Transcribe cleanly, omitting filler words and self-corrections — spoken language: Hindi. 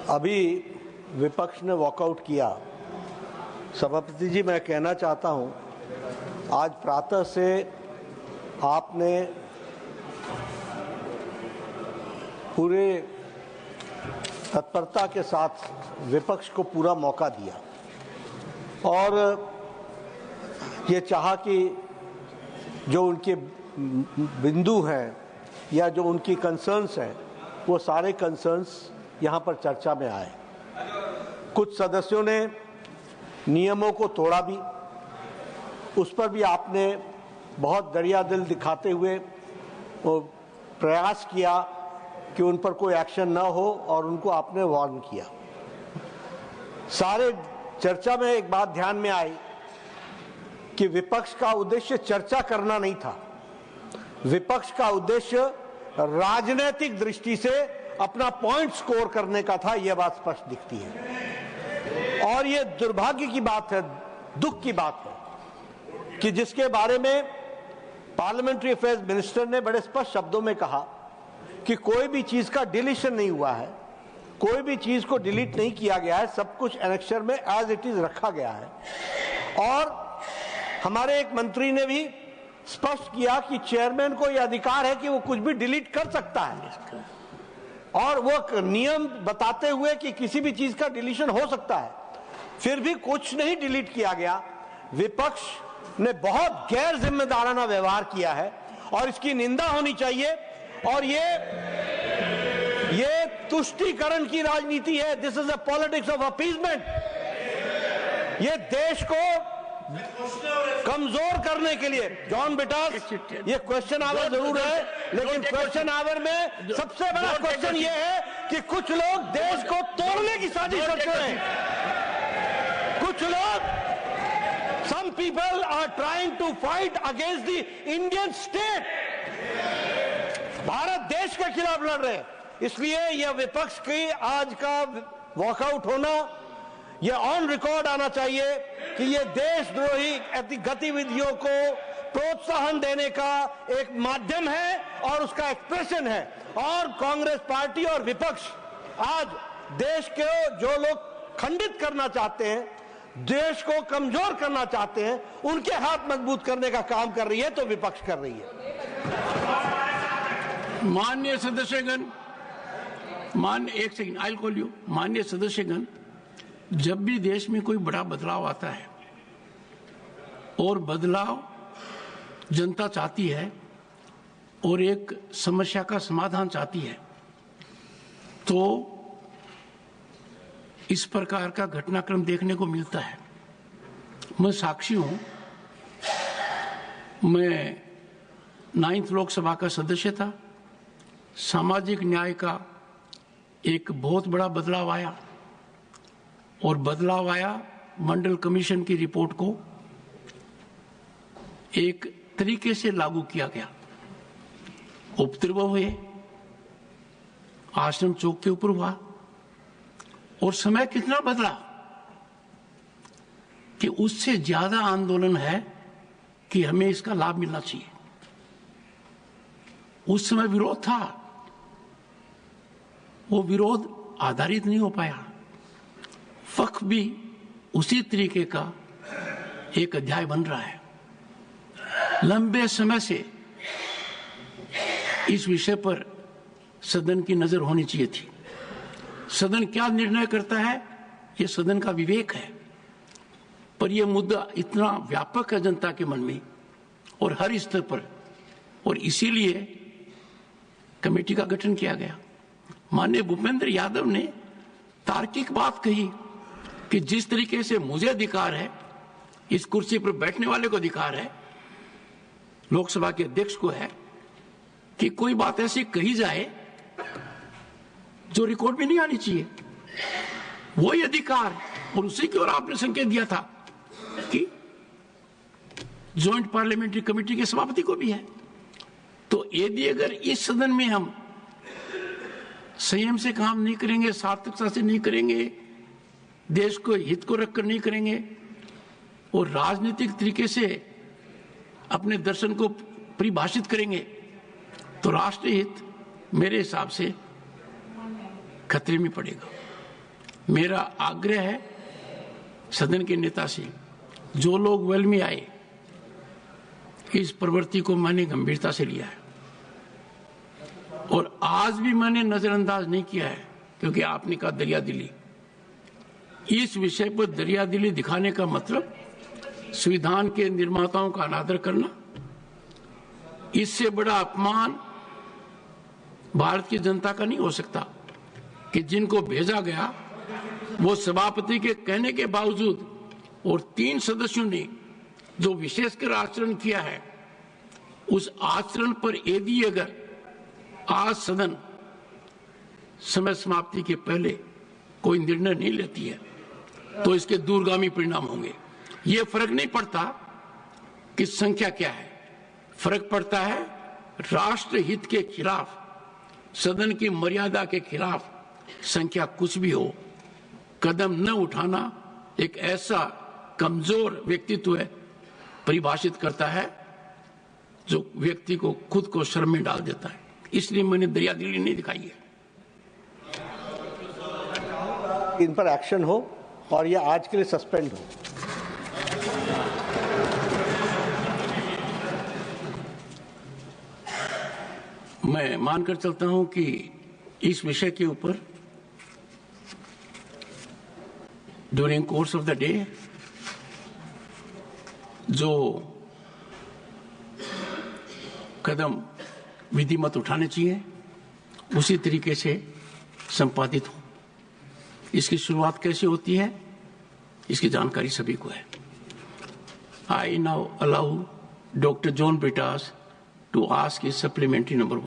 अभी विपक्ष ने वॉकआउट किया। सभापति जी, मैं कहना चाहता हूं, आज प्रातः से आपने पूरे तत्परता के साथ विपक्ष को पूरा मौका दिया और ये चाहा कि जो उनके बिंदु हैं या जो उनकी कंसर्न्स हैं वो सारे कंसर्न्स यहाँ पर चर्चा में आए। कुछ सदस्यों ने नियमों को तोड़ा भी, उस पर भी आपने बहुत दरिया दिल दिखाते हुए वो प्रयास किया कि उन पर कोई एक्शन न हो और उनको आपने वार्न किया। सारे चर्चा में एक बात ध्यान में आई कि विपक्ष का उद्देश्य चर्चा करना नहीं था, विपक्ष का उद्देश्य राजनीतिक दृष्टि से अपना पॉइंट स्कोर करने का था। यह बात स्पष्ट दिखती है और यह दुर्भाग्य की बात है, दुख की बात है कि जिसके बारे में पार्लियामेंट्री अफेयर्स मिनिस्टर ने बड़े स्पष्ट शब्दों में कहा कि कोई भी चीज का डिलीशन नहीं हुआ है, कोई भी चीज को डिलीट नहीं किया गया है, सब कुछ एनेक्सर में एज इट इज रखा गया है। और हमारे एक मंत्री ने भी स्पष्ट किया कि चेयरमैन को यह अधिकार है कि वो कुछ भी डिलीट कर सकता है और वो नियम बताते हुए कि किसी भी चीज का डिलीशन हो सकता है, फिर भी कुछ नहीं डिलीट किया गया। विपक्ष ने बहुत गैर जिम्मेदाराना व्यवहार किया है और इसकी निंदा होनी चाहिए। और ये तुष्टीकरण की राजनीति है। This is a politics of appeasement. ये देश को कमजोर करने के लिए, जॉन बिटास, ये क्वेश्चन आवर जरूर है, लेकिन क्वेश्चन आवर में सबसे बड़ा क्वेश्चन ये है कि कुछ लोग देश को तोड़ने की साजिश करते हैं। कुछ लोग, some people are trying to fight against the Indian state, Bharat देश के खिलाफ लड़ रहे हैं। इसलिए यह विपक्ष की आज का वॉकआउट होना, यह ऑन रिकॉर्ड आना चाहिए कि यह देशद्रोही गतिविधियों को प्रोत्साहन देने का एक माध्यम है और उसका एक्सप्रेशन है। और कांग्रेस पार्टी और विपक्ष आज देश के जो लोग खंडित करना चाहते हैं, देश को कमजोर करना चाहते हैं, उनके हाथ मजबूत करने का काम कर रही है, तो विपक्ष कर रही है। माननीय सदस्यगण, एक second, I will call you. माननीय सदस्यगण, जब भी देश में कोई बड़ा बदलाव आता है और बदलाव जनता चाहती है और एक समस्या का समाधान चाहती है, तो इस प्रकार का घटनाक्रम देखने को मिलता है। मैं साक्षी हूं। मैं 9th लोकसभा का सदस्य था। सामाजिक न्याय का एक बहुत बड़ा बदलाव आया और बदलाव आया मंडल कमीशन की रिपोर्ट को एक तरीके से लागू किया गया। उपद्रव हुए, आश्रम चौक के ऊपर हुआ और समय कितना बदला कि उससे ज्यादा आंदोलन है कि हमें इसका लाभ मिलना चाहिए। उस समय विरोध था, वो विरोध आधारित नहीं हो पाया। वक्फ भी उसी तरीके का एक अध्याय बन रहा है। लंबे समय से इस विषय पर सदन की नजर होनी चाहिए थी। सदन क्या निर्णय करता है, ये सदन का विवेक है, पर यह मुद्दा इतना व्यापक है जनता के मन में और हर स्तर पर, और इसीलिए कमेटी का गठन किया गया। माननीय भूपेंद्र यादव ने तार्किक बात कही कि जिस तरीके से मुझे अधिकार है, इस कुर्सी पर बैठने वाले को अधिकार है, लोकसभा के अध्यक्ष को है, कि कोई बात ऐसी कही जाए जो रिकॉर्ड में नहीं आनी चाहिए। वही अधिकार, और उसी की ओर आपने संकेत दिया था कि ज्वाइंट पार्लियामेंट्री कमेटी के सभापति को भी है। तो यदि अगर इस सदन में हम संयम से काम नहीं करेंगे, सार्थकता से नहीं करेंगे, देश को हित को रखकर नहीं करेंगे और राजनीतिक तरीके से अपने दर्शन को परिभाषित करेंगे, तो राष्ट्रहित मेरे हिसाब से खतरे में पड़ेगा। मेरा आग्रह है सदन के नेता से, जो लोग वेल में आए, इस प्रवृत्ति को मैंने गंभीरता से लिया है और आज भी मैंने नजरअंदाज नहीं किया है, क्योंकि आपने कहा दरियादिली। इस विषय पर दरियादिली दिखाने का मतलब संविधान के निर्माताओं का अनादर करना। इससे बड़ा अपमान भारत की जनता का नहीं हो सकता कि जिनको भेजा गया वो सभापति के कहने के बावजूद और 3 सदस्यों ने जो विशेषकर आचरण किया है, उस आचरण पर यदि अगर आज सदन समय समाप्ति के पहले कोई निर्णय नहीं लेती है तो इसके दूरगामी परिणाम होंगे। ये फर्क नहीं पड़ता कि संख्या क्या है, फर्क पड़ता है राष्ट्रहित के खिलाफ, सदन की मर्यादा के खिलाफ संख्या कुछ भी हो, कदम न उठाना एक ऐसा कमजोर व्यक्तित्व है परिभाषित करता है जो व्यक्ति को खुद को शर्म में डाल देता है। इसलिए मैंने दरियादिली नहीं दिखाई है। इन पर एक्शन हो और ये आज के लिए सस्पेंड हो। मैं मानकर चलता हूं कि इस विषय के ऊपर during course of the day जो कदम विधिमत उठाने चाहिए उसी तरीके से संपादित हो। इसकी शुरुआत कैसे होती है, इसकी जानकारी सभी को है। I now allow doctor John Brittas to ask his supplementary number 1।